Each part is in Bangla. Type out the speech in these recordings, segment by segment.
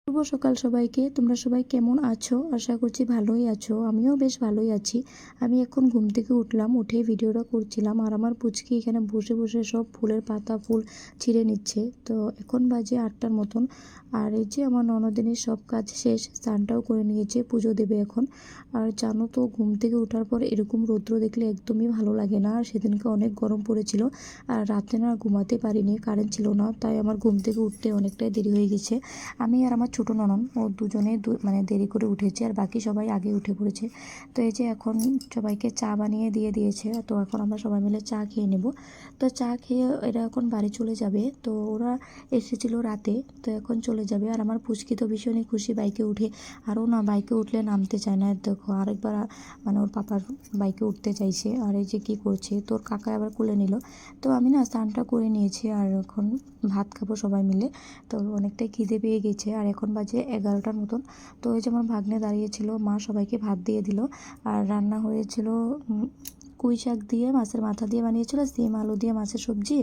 শুভ সকাল সবাইকে। তোমরা সবাই কেমন আছো? আশা করছি ভালোই আছো। আমিও বেশ ভালোই আছি। আমি এখন ঘুম থেকে উঠলাম, উঠে ভিডিওটা করছিলাম আর আমার পুচকি এখানে বসে বসে সব ফুলের পাতা ফুল ছিঁড়ে নিচ্ছে। তো এখন বাজে 8টার মতন। আর এই যে আমার ননদিনীর সব কাজ শেষ, স্নানটাও করে নিয়েছে, পুজো দেবে এখন। আর জানো তো, ঘুম থেকে ওঠার পর এরকম রৌদ্র দেখলে একদমই ভালো লাগে না। আর সেদিনকে অনেক গরম পড়েছিল আর রাতে না ঘুমাতে পারিনি, কারেন্ট ছিল না, তাই আমার ঘুম থেকে উঠতে অনেকটাই দেরি হয়ে গেছে। আমি আর আমার ছোটো ননদ ও দুজনে মানে দেরি করে উঠেছে আর বাকি সবাই আগে উঠে পড়েছে। তো এই যে এখন সবাইকে চা বানিয়ে দিয়ে দিয়েছে, তো এখন আমরা সবাই মিলে চা খেয়ে নেব। তো চা খেয়ে এরা এখন বাড়ি চলে যাবে। তো ওরা এসেছিলো রাতে, তো এখন চলে যাবে। আর আমার পুচকি তো ভীষণই খুশি বাইকে উঠে। আরও না, বাইকে উঠলে নামতে চায় না। দেখো আরেকবার মানে ওর পাপার বাইকে উঠতে চাইছে। আর এই যে কী করছে, তোর কাকা আবার কোলে নিল। তো আমি না স্নানটা করে নিয়েছি আর এখন ভাত খাবো সবাই মিলে। তো অনেকটাই খিদে পেয়ে গেছে আর এখন বাজে 11টার মতন। তো ওই যে আমার ভাগ্নে দাঁড়িয়েছিল, মা সবাইকে ভাত দিয়ে দিল। আর রান্না হয়েছিল পুঁই শাক দিয়ে মাছের মাথা দিয়ে বানিয়েছিল, সিম আলু দিয়ে মাছের সবজি।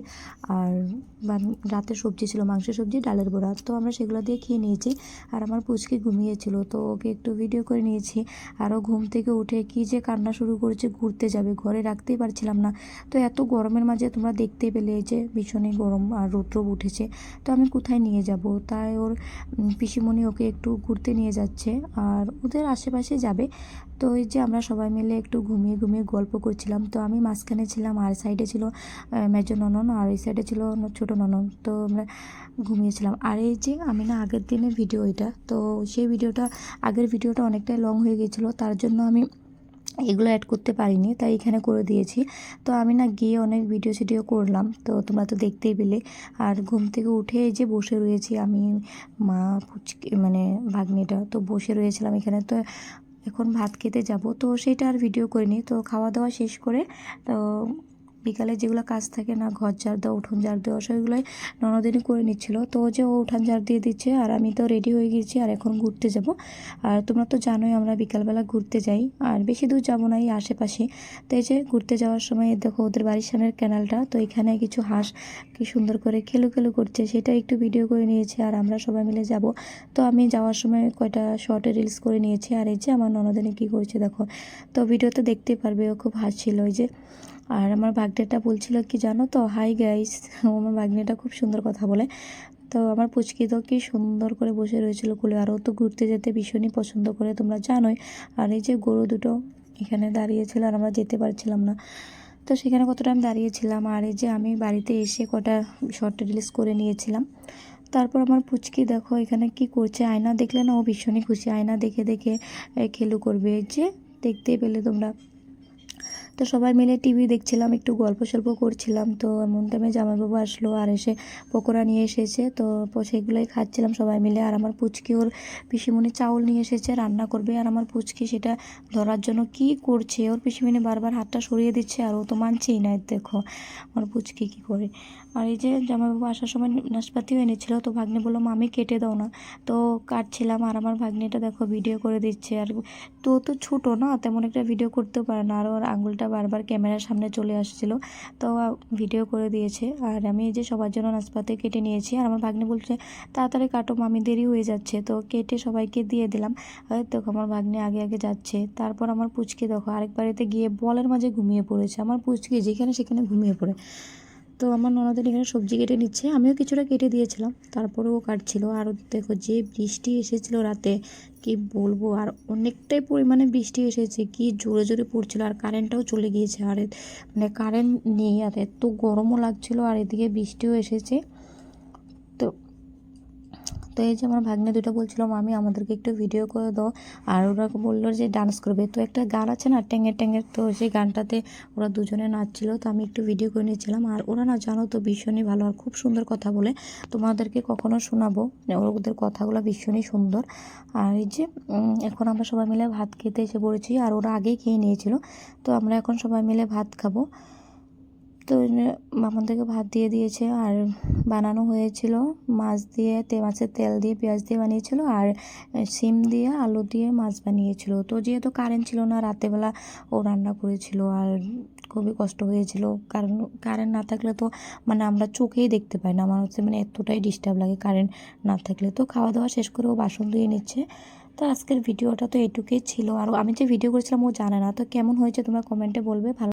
আর রাতের সবজি ছিল মাংসের সবজি, ডালের বড়া। তো আমরা সেগুলো দিয়ে খেয়ে নিয়েছি। আর আমার পুচকি ঘুমিয়েছিল, তো ওকে একটু ভিডিও করে নিয়েছি। আরও ঘুম থেকে উঠে কী যে কান্না শুরু করেছে, ঘুরতে যাবে, ঘরে রাখতেই পারছিলাম না। তো এত গরমের মাঝে তোমরা দেখতেই পেলে যে ভীষণই গরম আর রৌদ্র উঠেছে। তো আমি কোথায় নিয়ে যাব, তাই ওর পিসিমণি ওকে একটু ঘুরতে নিয়ে যাচ্ছে আর ওদের আশেপাশে যাবে। তো এই যে আমরা সবাই মিলে একটু ঘুমিয়ে ঘুমিয়ে গল্প করছিলাম। তো আমি মাঝখানে ছিলাম আর সাইডে ছিল মেজো ননদ আর এই সাইডে ছিল ছোটো ননদ। তো আমরা ঘুমিয়েছিলাম। আর এই যে আমি না আগের দিনের ভিডিও এটা, তো সেই ভিডিওটা আগের ভিডিওটা অনেকটাই লং হয়ে গেছিলো, তার জন্য আমি এগুলো অ্যাড করতে পারিনি, তাই এখানে করে দিয়েছি। তো আমি না গিয়ে অনেক ভিডিও করলাম, তো তোমরা তো দেখতেই পেলে। আর ঘুম থেকে উঠে এই যে বসে রয়েছি আমি, মা, পুচকি মানে ভাগ্নিটা, তো বসে রয়েছিলাম এখানে। তো এখন ভাত খেতে যাব, তো সেটা আর ভিডিও করিনি। তো খাওয়া দাওয়া শেষ করে তো বিকালে যেগুলো কাজ থাকে না, ঘর ঝাড় দেওয়া, উঠোন ঝাড় দেওয়া, সেগুলোই ননদিনই করে নিচ্ছিল। তো যে ও উঠান ঝাড় দিয়ে দিচ্ছে আর আমি তো রেডি হয়ে গেছি আর এখন ঘুরতে যাব। আর তোমরা তো জানোই আমরা বিকালবেলা ঘুরতে যাই, আর বেশি দূর যাবো না, এই আশেপাশে। তো এই যে ঘুরতে যাওয়ার সময় দেখো ওদের বাড়ির সামনের ক্যানালটা, তো এখানে কিছু হাঁস কি সুন্দর করে খেলু করছে, সেটা একটু ভিডিও করে নিয়েছি আর আমরা সবাই মিলে যাব। তো আমি যাওয়ার সময় কয়টা শর্টে রিলস করে নিয়েছি। আর এই যে আমার ননদিনী কী করছে দেখো, তো ভিডিওতে দেখতেই পারবে, ও খুব হাসছিল ওই যে। আর আমার ভাগ্নেটা বলছিল কি জানো তো, হাই গাইস। আমার ভাগ্নেটা খুব সুন্দর কথা বলে। তো আমার পুচকি তো কি সুন্দর করে বসে রয়েছিল কোলে, আর ও তো ঘুরতে যেতে ভীষণই পছন্দ করে, তোমরা জানোই। আর এই যে গরু দুটো এখানে দাঁড়িয়েছিল আর আমরা যেতে পারছিলাম না, তো সেখানে কত টাইম দাঁড়িয়েছিলাম। আর এই যে আমি বাড়িতে এসে কটা শর্ট রিলিজ করে নিয়েছিলাম। তারপর আমার পুচকি দেখো এখানে কি করছে, আয়না দেখলে না ও ভীষণই খুশি, আয়না দেখে দেখে খেলু করবে। এই যে দেখতেই পেলে তোমরা। তো সবাই মিলে টিভি দেখছিলাম, একটু গল্প সল্প করছিলাম। তো এমন টাইমে জামাইবাবু আসলো আর এসে পকোড়া নিয়ে এসেছে, তো সেগুলোই খাচ্ছিলাম সবাই মিলে। আর আমার পুচকি ওর পিসিমণি চাউল নিয়ে এসেছে, রান্না করবে। আর আমার পুচকি সেটা ধরার জন্য কি করছে, ওর পিসিমণি বারবার হাতটা সরিয়ে দিচ্ছে আর ও তো মানছেই না। দেখো আমার পুচকি কী করে। আর এই যে জামাইবাবু আসার সময় নাশপাতিও এনেছিল, তো ভাগ্নে বললো মামি কেটে দাও না, তো কাটছিলাম। আর আমার ভাগ্নিটা দেখো ভিডিও করে দিচ্ছে। আর তো ছোটো না, তেমন একটা ভিডিও করতেও পারে না, আর ওর আঙুলটা বারবার ক্যামেরার সামনে চলে আসছিল, তো ভিডিও করে দিয়েছে। আর আমি এই যে সবার জন্য নাশপাতি কেটে নিয়েছি। আর আমার ভাগ্নে বলছে তাড়াতাড়ি কাটো মামি, দেরি হয়ে যাচ্ছে। তো কেটে সবাইকে দিয়ে দিলাম। আর দেখো আমার ভাগ্নে আগে আগে যাচ্ছে। তারপর আমার পুচকি দেখো আরেক বাড়িতে গিয়ে বলের মাঝে ঘুমিয়ে পড়েছে। আমার পুচকি যেখানে সেখানে ঘুমিয়ে পড়ে। তো আমার ননদের এখানে সবজি কেটে নিচ্ছে, আমিও কিছুটা কেটে দিয়েছিলাম, তারপরেও কাটছিল। আর দেখো যে বৃষ্টি এসেছিল রাতে, কি বলবো, আর অনেকটাই পরিমাণে বৃষ্টি এসেছে, কি জোরে জোরে পড়ছিল। আর কারেন্টটাও চলে গিয়েছে, আর মানে কারেন্ট নেই, আর এত গরমও লাগছিল, আর এদিকে বৃষ্টিও এসেছে। তো তো এই যে আমার ভাগ্নে দুটো বলছিল মামি আমাদেরকে একটু ভিডিও করে দাও, আর ওরা বললো যে ডান্স করবে। তো একটা গান আছে না ট্যাঙের ট্যাঙের, তো সেই গানটাতে ওরা দুজনে নাচছিল, তো আমি একটু ভিডিও করে নিয়েছিলাম। আর ওরা না জানো তো ভীষণই ভালো আর খুব সুন্দর কথা বলে, তোমাদেরকে কখনো শোনাবো, ওদের কথাগুলো ভীষণই সুন্দর। আর এই যে এখন আমরা সবাই মিলে ভাত খেতে এসে পড়েছি, আর ওরা আগেই খেয়ে নিয়েছিল। তো আমরা এখন সবাই মিলে ভাত খাবো। তো মামনদেরকে ভাত দিয়ে দিয়েছে আর বানানো হয়েছিল মাছ দিয়ে মাছের তেল দিয়ে পেঁয়াজ দিয়ে বানিয়েছিল আর শিম দিয়ে আলু দিয়ে মাছ বানিয়েছিল। তো যেহেতু কারেন্ট ছিল না, রাতেরবেলা ও রান্না করেছিল আর খুবই কষ্ট হয়েছিল, কারণ কারেন্ট না থাকলে তো মানে আমরা চোখেই দেখতে পাই না, আমার হচ্ছে মানে এতটাই ডিস্টার্ব লাগে কারেন্ট না থাকলে। তো খাওয়া দাওয়া শেষ করে ও বাসন ধুয়ে নিচ্ছে। তো আজকের ভিডিওটা তো এইটুকুই ছিল, আর আমি যে ভিডিও করেছিলাম ও জানে না। তো কেমন হয়েছে তোমরা কমেন্টে বলবে। ভালো